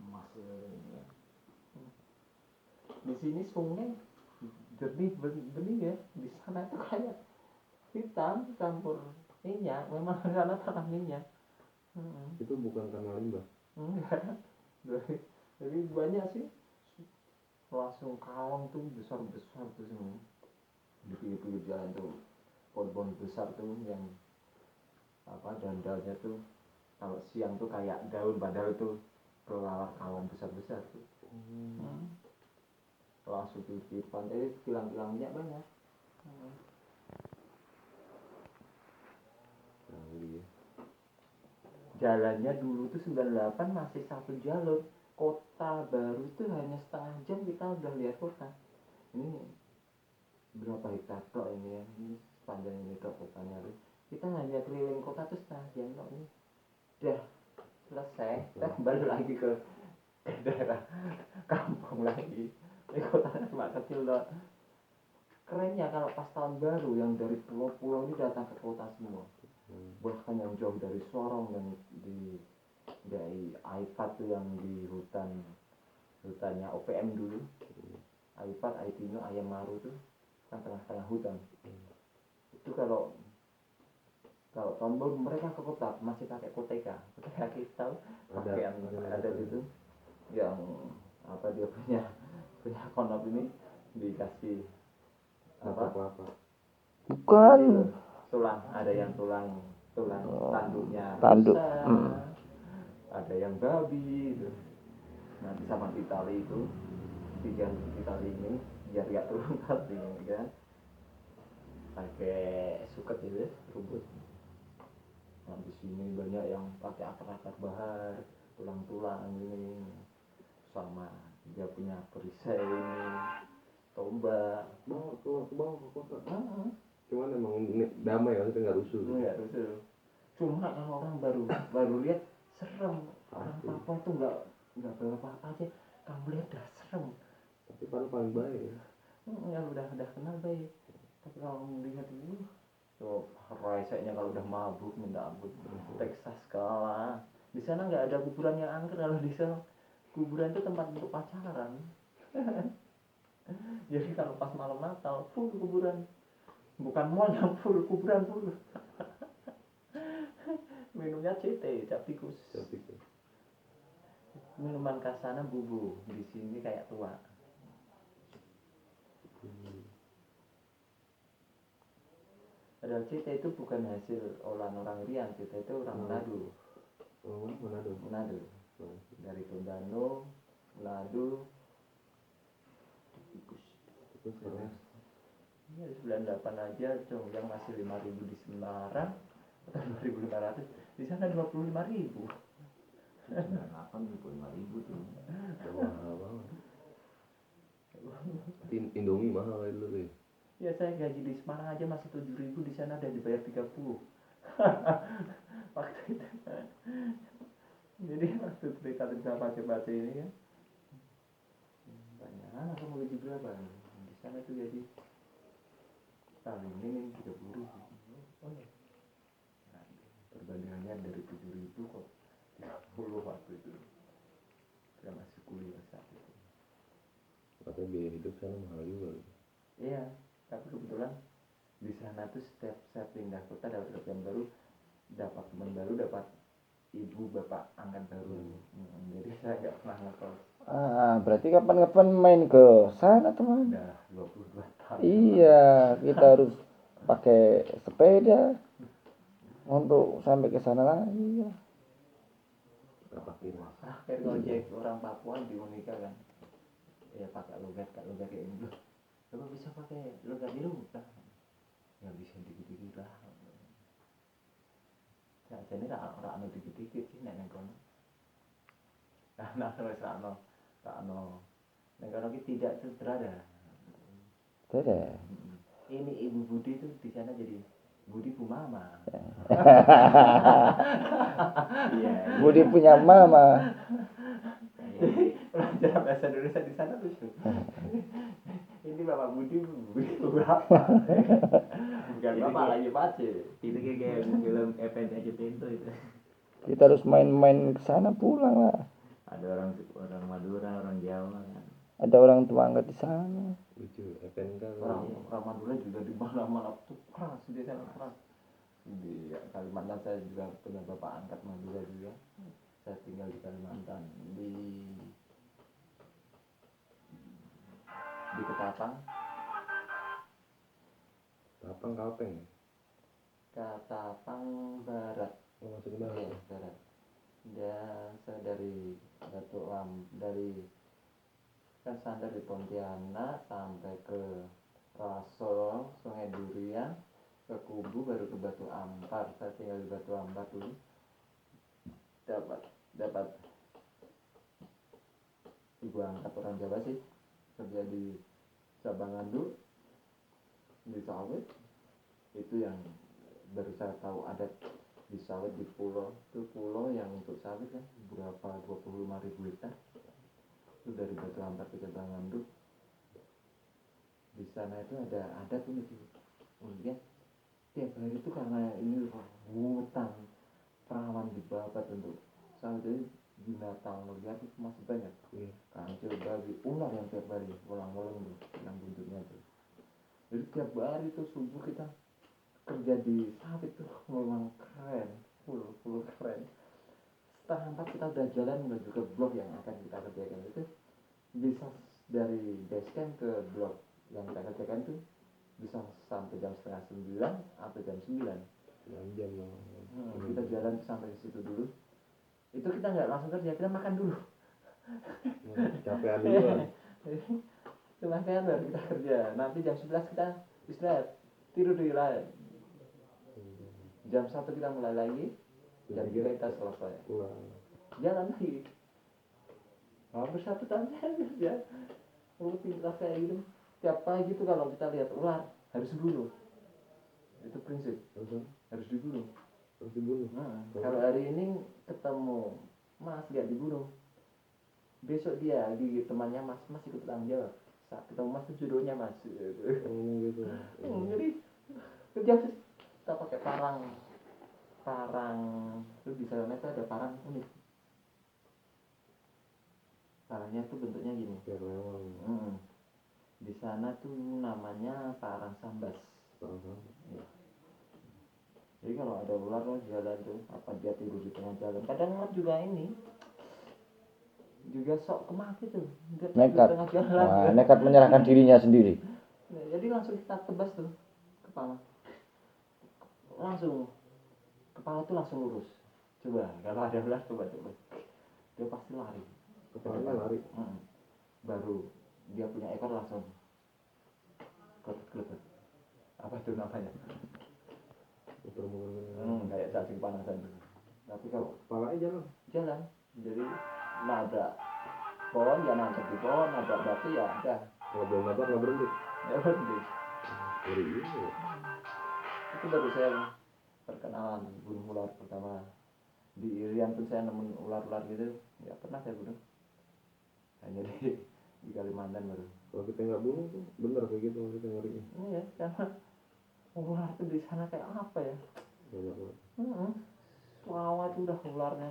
Masih di sini sungai jernih bening ya, di sana itu kayak hitam campur minyak, memang karena tanah minyak. Itu bukan karena limbah? Enggak, jadi banyak sih langsung kawang tuh besar tuh semua di pinggir jalan tuh, pohon besar tuh yang apa dandalnya tuh kalau siang tuh kayak daun, padahal tuh kelawar kawang besar tuh. Langsung di pantai kilang-kilang minyak banyak. Canggih ya. Jalannya dulu tuh 98 masih satu jalur, kota baru tuh hanya setengah jam kita udah lihat kota. Ini berapa hektar tok ini ya, ini sepanjang ini tok kotanya tuh kita hanya keliling kota tuh setengah jam tok ini udah selesai. Kita kembali lagi ke daerah kampung lagi. Ini kotanya cuma kecil loh. Kerennya kalau pas tahun baru yang dari pulau-pulau ini datang ke kota semua, bahkan yang jauh dari Sorong, yang dari Aipat tuh, yang di hutannya OPM dulu, Aipat, Aitino, Ayam Maru tuh kan tengah-tengah hutan. Itu kalau tahun baru mereka ke kota masih pakai koteka kita pakai yang ada itu yang apa, dia punya konop ini dikasih apa bukan tulang, ada yang tulang tanduknya tanduk ada yang babi itu. Nanti sama tali itu diganti tali ini biar gak turun tali ini kan, pakai suket itu rumput. Nah di sini banyak yang pakai akar bahar, tulang ini, sama dia punya perisai ini, tombak. Bawa ke kota. Cuman emang damai ya, itu nggak rusuh. Nggak rusuh. Cuma kalau orang baru lihat serem. Orang Papua itu nggak berapa aja, kamu lihat dah serem. Tapi paling baik ya. Ya udah kenal baik. Tapi kalau melihat ini, tuh raisanya kalau udah mabuk minta ampun. Texas kalah. Di sana nggak ada kuburan yang angker. Kalau di sana kuburan itu tempat untuk pacaran. Jadi kalau pas malam Natal full kuburan, bukan mall yang full, kuburan full. Minumnya CT, cap tikus. Minuman khas sana bubu, di sini kayak tua. Padahal CT itu bukan hasil olahan orang Rian, CT itu orang Manado. Manado. Dari Tondano, Manado. Tikus keras. Ya 98 aja yang masih 5.000 di Semarang atau 2.500, di sana 25.000. 98 25.000 tuh. Mahal banget. Indomie mahal ya dulu ya. Ya saya gaji di Semarang aja masih 7.000, di sana udah dibayar 30. Waktu itu. Jadi waktu cerita baca ini kan, banyak aku mau gaji berapa? Di sana tuh gaji paling minim 30.000. Oh ya. Nah, perbandingannya dari 7.000 kok 30 waktu itu. Saya masih kuliah saat itu. Katanya biaya hidup sana mahal juga. Iya, tapi kebetulan di sana tuh setiap saya pindah kota dapat kerjaan baru, dapat teman baru, dapat ibu bapak angkat baru. Jadi saya nggak pernah ngekos. Berarti kapan-kapan main ke sana teman. Udah 22 tahun. Iya, kita harus pakai sepeda untuk sampai ke sana lagi. Akhir ngojek orang Papua di Monika kan, ya pakai logat kayak ini. Coba bisa pakai logat di rumah? Ya bisa dikit-dikit lah. Ya jadi orang dikit-dikit sih nek kono. Nah terus sakno nek kono ki tidak sederhana. Tidak. Ini Ibu Budi itu di sana jadi Budi Bu Mama. Yeah. Budi punya mama. Pelajaran bahasa Indonesia di sana tuh. Ini Bapak Budi berapa? Bukan Bapak lagi pace. Itu kayak film Event aja Pintu itu. Kita harus main-main ke sana pulang lah. Ada orang Madura, orang Jawa kan. Ada orang tua angkat di sana. Lucu, FNK Orang Madura juga di mana-mana tuh keras, dia kan keras. Di Kalimantan saya juga punya bapak angkat Madura juga. Saya tinggal di Kalimantan di Ketapang. Tapang Kalpeng. Ketapang Barat. Oh, masuk ke barat. Iya, Barat. Dan saya dari dari kan standar di Pontianak sampai ke Raso, Sungai Durian, ke Kubu, baru ke Batu Ampar. Saya tinggal di Batu Ampar dulu. Dapat ibu angkat orang Jawa sih, kerja di Sabangandu di sawit. Itu yang baru saya tahu ada di sawit di pulau itu, pulau yang untuk sawit kan berapa 25.000 hektar itu dari Batu Ampar ke Sabangandu. Di sana itu ada tuh lihat tiap hari itu karena ini hutan perawan dibabat untuk sawit, jadi binatang liar itu masih banyak. Kancil, babi, ular yang tiap hari ulang-ulang tuh yang buntutnya tuh. Jadi tiap hari tuh subuh kita kerja di sawit tuh memang keren, full keren. Setengah 4 kita udah jalan menuju ke blok yang akan kita kerjakan. Itu bisa dari base camp ke blok yang kita kerjakan tuh bisa sampai jam setengah 9 atau jam 9. 6 jam lah. Kita jalan sampai ke situ dulu. Itu kita nggak langsung kerja, kita makan dulu. Capean dulu kan. Itu makan baru kita kerja. Nanti jam 11 kita istirahat, tidur di lain. Jam 1 kita mulai lagi. Jam 3 kita selesai. Jalan lagi. Hampir 1 tahun ya. Rutinitas kayak gitu. Tiap pagi tuh kalau kita lihat ular harus dibunuh. Itu prinsip. Harus dibunuh. Kalau hari ini ketemu Mas gak dibunuh, besok dia gigit temannya Mas ikut tanggung jawab. Saat ketemu Mas itu jodohnya Mas. Gitu. Jadi kerja kita pakai parang itu di sana itu ada parang unik. Parangnya tuh bentuknya gini. Di sana tuh namanya parang sambas. Ya. Jadi kalau ada ular lo jalan tuh, apa dia tidur di tengah jalan. Kadang ular juga ini juga sok kemaki tuh. Dia tidur di Nekat. tengah jalan. Wah, nekat menyerahkan dirinya sendiri. Nah, jadi langsung kita tebas tuh kepala. Langsung kepala tuh langsung lurus. Coba kalau ada ular coba. Dia pasti lari. Kepalanya lari. Baru dia punya ekor langsung kelepet. Apa itu namanya? Kayak cacing panasan. Tapi kalau Kepalanya jalan jadi nabrak pohon ya nangkep di pohon, nabrak batu ya udah. kalau belum nabrak nggak berhenti. Ya berhenti. Itu baru saya perkenalan bunuh ular pertama. Di Irian pun saya nemuin ular-ular gitu, nggak pernah saya bunuh. Hanya di Kalimantan baru. Kalau kita nggak bunuh tuh bener kayak gitu maksudnya ngerinya. Iya, karena ular tuh di sana kayak apa ya? Banyak banget. Lawat tuh udah ularnya.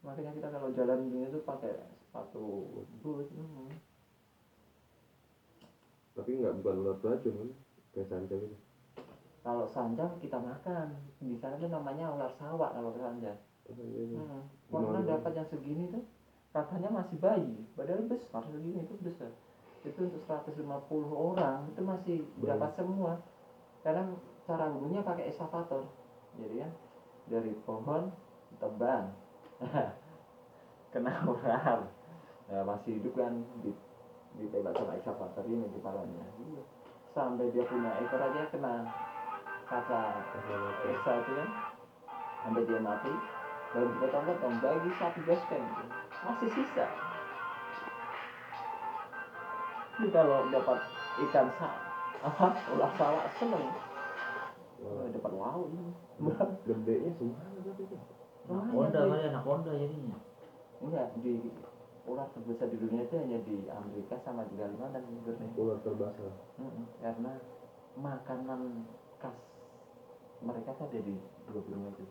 Makanya kita kalau jalan gini tuh pakai sepatu boot. Tapi bukan ular beracun kan? Kayak sanca gitu. Kalau sanjang kita makan. Di sana tuh namanya ular sawak kalau sanjang. Pernah dapat yang segini tuh katanya masih bayi, padahal besar segini itu besar. Itu untuk 150 orang itu masih dapat semua. Karena cara bunuhnya pakai eskavator. Jadi kan dari pohon tebang. Kena ular. Nah, masih hidup kan ditembak sama eskavator ini di kepalanya. Sampai dia punya ekor aja kena kaca esa itu kan. Sampai dia mati. Baru dipotong-potong bagi 1 basecamp masih sisa. Ini kalau dapat ikan ular sawak seneng. Dapat laut. Gedenya semuanya gitu. Anaconda jadinya. Enggak, di ular terbesar di dunia itu hanya di Amerika sama di Kalimantan sebenarnya. Ular terbesar. Karena makanan khas mereka kan ada di dua benua itu.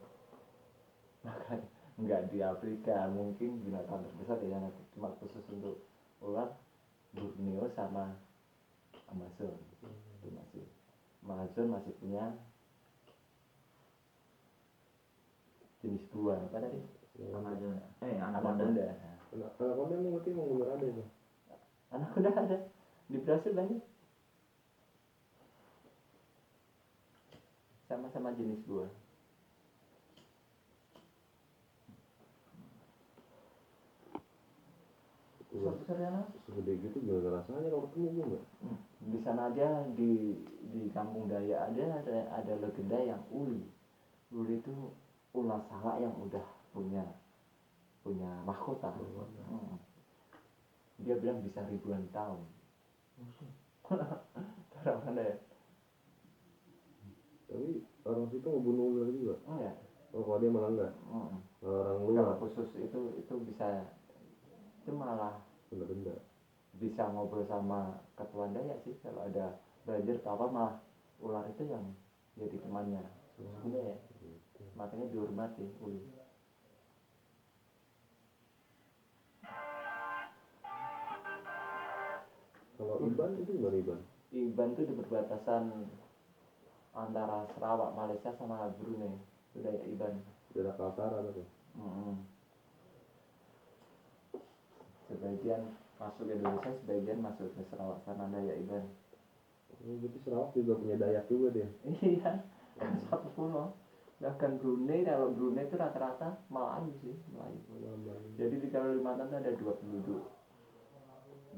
Makanya nggak di Afrika, mungkin binatang terbesar ya cuma khusus untuk ular Borneo sama Amazon. Itu masih Amazon masih punya jenis buah apa tadi? Amazon. Anaconda. Anaconda emang berarti emang bener ada itu. Anaconda ada di Brasil banyak. Sama-sama jenis buah. Suatu sarjana Segede gitu gimana rasanya kalau ketemu gue nggak? di sana aja di kampung Dayak ada legenda yang uli itu ular salak yang udah punya mahkota. Dia bilang bisa ribuan tahun. Orang mana ya? Tapi orang situ ngebunuh ular juga. Enggak. Oh, kalau dia malah enggak. Orang Kalau luar khusus itu bisa, itu malah benda-benda. bisa ngobrol sama ketua Dayak sih. Kalau ada banjir atau apa malah ular itu yang jadi temannya Dayak. Makanya dihormati uli. Kalau Iban itu gimana Iban? Iban itu di perbatasan antara Sarawak Malaysia sama Brunei. Itu Dayak Iban. Daerah Kaltara tuh. Sebagian masuk ke Indonesia, sebagian masuk ke Sarawak sana Dayak Iban. Jadi Sarawak juga punya Dayak juga dia. Iya, satu pulau. Bahkan Brunei, kalau Brunei itu rata-rata Melayu sih, Melayu. Jadi di Kalimantan itu ada 2 penduduk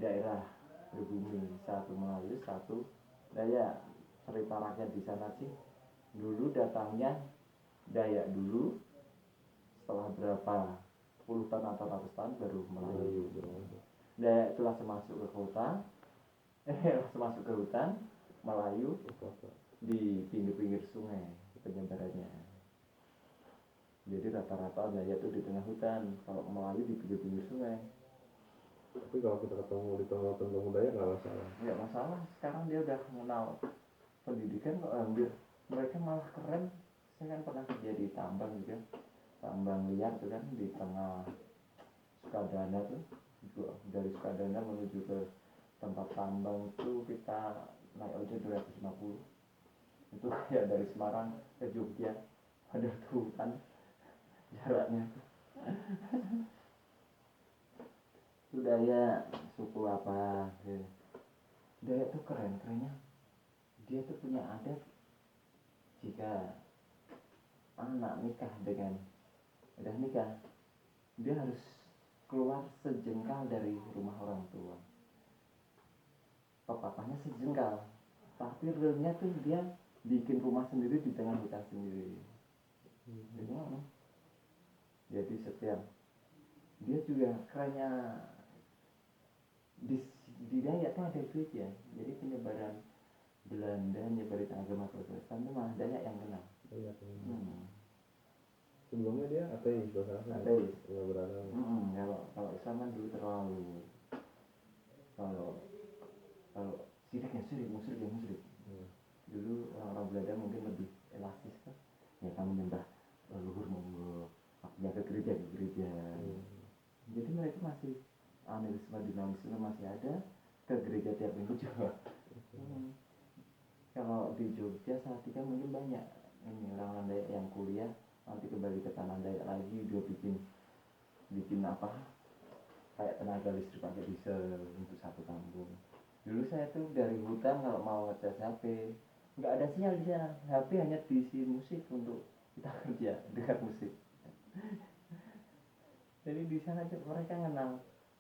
daerah berbumi, satu Melayu, satu Dayak. Cerita rakyat di sana sih, dulu datangnya Dayak dulu, setelah berapa puluh tahun atau ratus tahun baru Melayu. Dayak itu langsung masuk ke kota, langsung masuk ke hutan, Melayu di pinggir-pinggir sungai penyebarannya. Jadi rata-rata Dayak itu di tengah hutan, kalau Melayu di pinggir-pinggir sungai. Tapi kalau kita ketemu di tengah Dayak nggak masalah. Nggak masalah, sekarang dia udah mengenal pendidikan kok, hampir mereka malah keren. Saya kan pernah kerja di tambang juga, tambang liar tuh kan di tengah Sukadana tuh. Dari Sukadana menuju ke tempat tambang tuh kita naik ojek 250. Itu kayak dari Semarang ke Jogja, ada tuh kan jaraknya. Itu Dayak suku apa ya. Dayak tuh kerennya dia tuh punya adat, jika anak nikah dengan udah nikah, dia harus keluar sejengkal dari rumah orang tua. Pepatahnya sejengkal, tapi realnya tuh dia bikin rumah sendiri di tengah hutan sendiri. Jadi setiap dia juga kerennya di Dayak tuh ada gereja. Jadi penyebaran Belanda nyebarin agama Protestan itu malah Dayak yang kenal. Dayak. Sebelumnya dia ateis bahasa. Ateis. Nggak beragama. Kalau Islam kan dulu terlalu, kalau sirik musyrik. Dulu orang-orang Belanda mungkin lebih elastis kan. Ya kamu nyembah leluhur monggo, aku ke gereja. Jadi mereka masih animisme dinamisme masih ada, ke gereja tiap minggu juga. Kalau di Jogja saat ini kan mungkin banyak ini orang Dayak yang kuliah nanti kembali ke tanah Dayak lagi, dia bikin apa kayak tenaga listrik pakai diesel untuk satu kampung. Dulu saya tuh dari hutan kalau mau ngecas HP nggak ada sinyal di sana, HP hanya diisi musik untuk kita kerja dengan musik. Jadi di sana mereka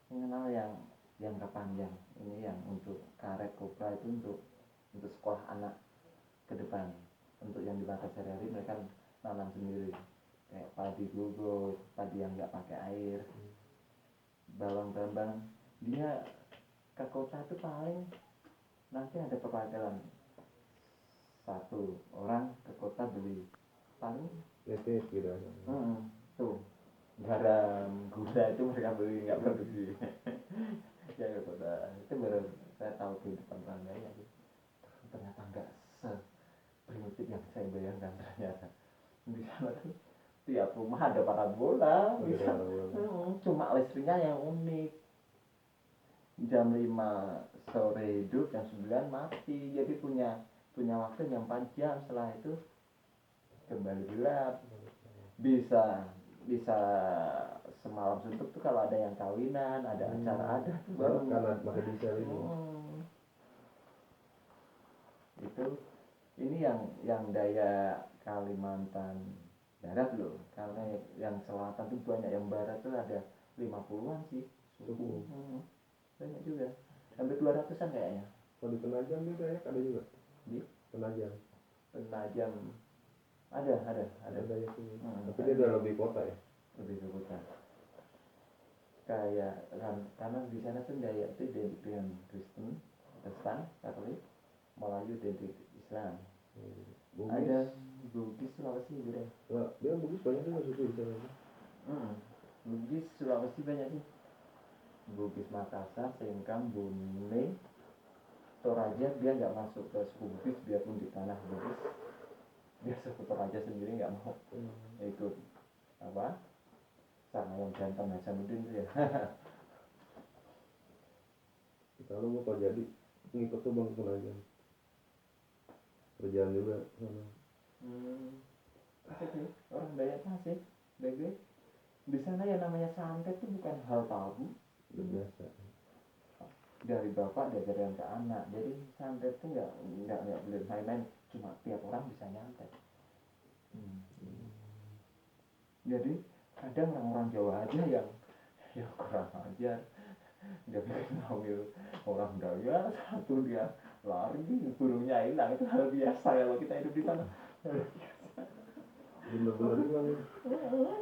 mengenal yang jangka panjang, ini yang untuk karet kopra itu untuk sekolah anak ke depan. Untuk yang dimakan sehari-hari mereka nanam sendiri, kayak padi gugur, padi yang nggak pakai air, bawang brambang. Dia ke kota itu paling nanti ada perwakilan satu orang ke kota beli paling Netes gitu aja. tuh garam gula itu mereka beli, nggak produksi. Ya ke kota itu baru saya tahu kehidupan orang Dayak. Ternyata nggak primitif yang saya bayangkan. Ternyata di sana tuh tiap rumah ada parabola Ada bisa. orang-orang. Cuma listriknya yang unik, jam 5 sore hidup, jam 9 mati, jadi punya waktu yang 4 jam, setelah itu kembali gelap. Bisa semalam suntuk tuh kalau ada yang kawinan, ada acara adat tuh baru. Karena pakai diesel ini. Itu ini yang daya Kalimantan Barat loh, karena yang selatan tuh banyak, yang barat tuh ada 50-an sih suku. Banyak juga, sampai 200-an kayaknya. Kalau di Penajam itu ya ada juga. Di Penajam. ada Ada ya sih. Tapi dia udah lebih kota ya. lebih ke kota. Kayak karena di sana tuh Dayak itu identik dengan Kristen, Katolik, Melayu identik Islam. Bugis. Ada Bugis Sulawesi juga. Wah, dia Bugis banyak juga suku di sana. Bugis Sulawesi banyak sih. Bugis Makassar, Singkang, Bone, Toraja dia nggak masuk ke suku Bugis biarpun di tanah Bugis. Dia suku Toraja sendiri nggak mau ikut apa? Sama yang jantan Hasanuddin itu ya. Kalau mau kau jadi ngikut tuh Bang Penajam. Kerjaan juga sana. Asik nih, orang Dayak asik, baik. Di sana yang namanya santet itu bukan hal tabu. Udah biasa. Dari bapak diajarin ke anak, jadi santet itu nggak boleh main-main, cuma tiap orang bisa nyantet. Jadi kadang orang Jawa aja yang kurang ajar, dia bikin hamil orang Dayak, satu dia lari, burungnya hilang, itu hal biasa kalau kita hidup di sana. Bener-bener hilang.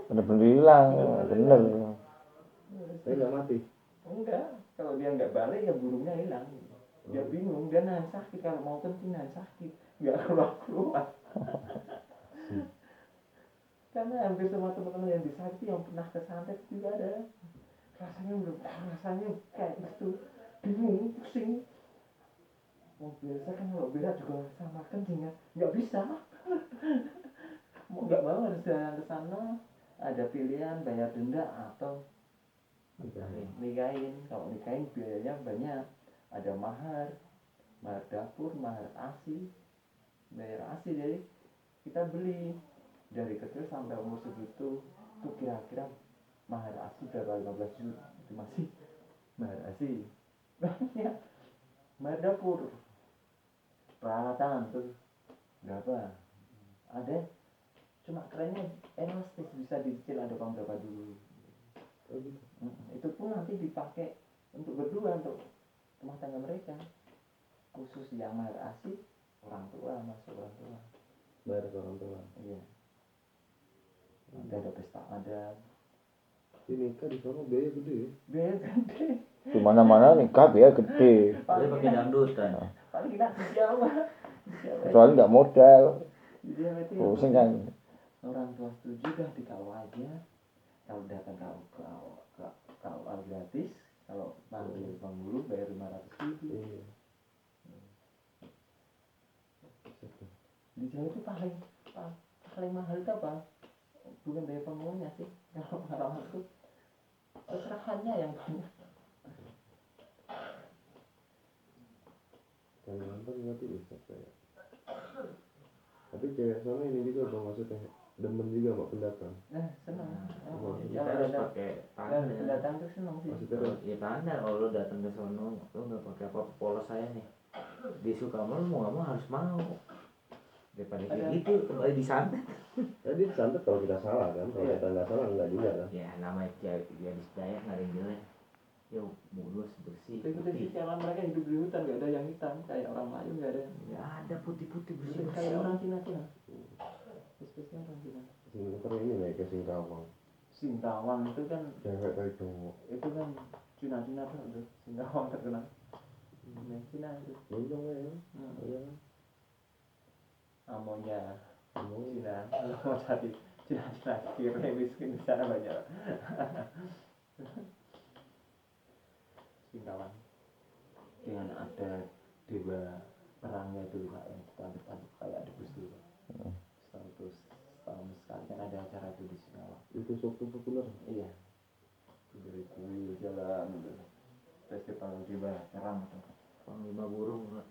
Bener-bener hilang, bener. Saya nggak mati. Enggak, kalau dia nggak balik ya burungnya hilang. Dia bingung, dia nahan sakit, kalau mau kencing nahan sakit, nggak keluar. Karena hampir semua teman-teman yang disakiti yang pernah ke santet juga ada. Rasanya kayak gitu, bingung, pusing. Mau biasa kan kalau berat juga sama kencing ya, nggak bisa. Mau nggak mau harus jalan ke sana. Ada pilihan bayar denda atau nikahin. Kalau nikahin biayanya banyak, ada mahar dapur, mahar ASI, bayar ASI. Jadi kita beli dari kecil sampai umur segitu tuh kira-kira mahar ASI berapa, 15 juta itu masih mahar ASI. Banyak mahar dapur, peralatan tuh berapa, ada. Cuma kerennya elastis, bisa dicicil, ada uang berapa dulu. Itu pun nanti dipakai untuk berdua, untuk rumah tangga mereka. Khusus yang mahar ASI orang tua, masuk orang tua. Bayar ke orang tua. Iya. Ada pesta adat. Ini nikah di sana biaya gede ya. Biaya gede. Di mana-mana nikah biaya gede. Dia pakai dangdutan. Paling enak di Jawa. Kecuali nggak modal. Di Jawa itu Pusing kan. orang tua setuju dah di KUA aja. Kalau datang ke KUA gratis, kalau panggil penghulu bayar 500.000. Iya. Di Jawa itu paling mahal itu apa? Bukan bayar penghulunya sih. Kalau orang itu keserahannya yang banyak. Kalimantan ngerti bisa saya. Tapi cewek sana ini juga Bang, maksudnya demen juga sama pendatang. Senang. Kita harus pakai tanda. Pendatang tuh senang sih. Maksudnya Ya tanda, kalau lu datang ke sono, lu nggak pakai apa-apa, polos saya nih. Disuka mau nggak mau harus mau. Daripada kayak gitu kembali disantet. jadi disantet kalau kita salah kan, kalau Iya. kita nggak salah enggak juga kan. Ya namanya gadis Dayak nggak ada yang jelek. Yo mulus bersih. Ikutin sih cara mereka hidup di hutan, gak ada yang hitam kayak orang Melayu, gak ada. Ya ada putih-putih bersih Kayak bersih. orang Cina tuh. Spesial orang Cina. Singapura ini nih ke Singkawang. Singkawang itu kan Cewek kayak cowok. Cina tuh Singkawang terkenal. Cina itu. Lonjong ya. Iya kan. Amonya Ngomong. Cina. Kalau mau cari Cina kira miskin di sana banyak. Singkawang dengan ada dewa perangnya itu Pak, yang tanduk kayak ada Gusti Pak. Setahun sekali kan ada acara itu di waktu populer. Iya. Dari kuil jalan gitu. Festival di Batam itu. Panglima burung nggak?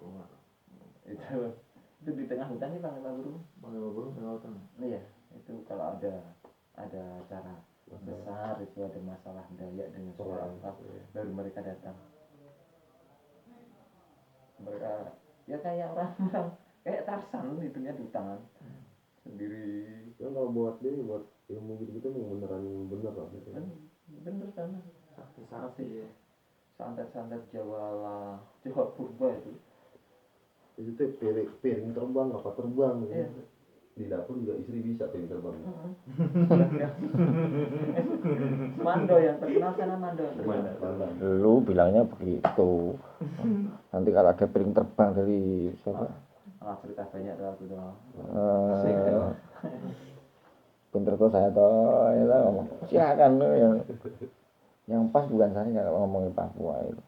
Itu di tengah hutan sih Panglima Burung. Panglima burung tengah hutan. Iya, itu kalau ada acara besar itu ada masalah Dayak dengan suku Perang. apa, baru mereka datang. Mereka ya kayak orang kayak Tarsan hidupnya di tangan sendiri. Kan kalau buat ilmu gitu memang beneran bener lah gitu. Bener kan? Sakti ya. Santet-santet Jawa purba itu. Itu tuh piring terbang apa terbang gitu. Iya. Di dapur juga istri bisa piring terbang. Mando yang terkenal sana Mando. Pandang. Lu bilangnya begitu. Nanti kalau ada piring terbang dari siapa? Cerita banyak tuh aku tuh. Pinter kok saya toh, ya ngomong. Silakan lu yang pas bukan saya kalau ngomongin Papua itu.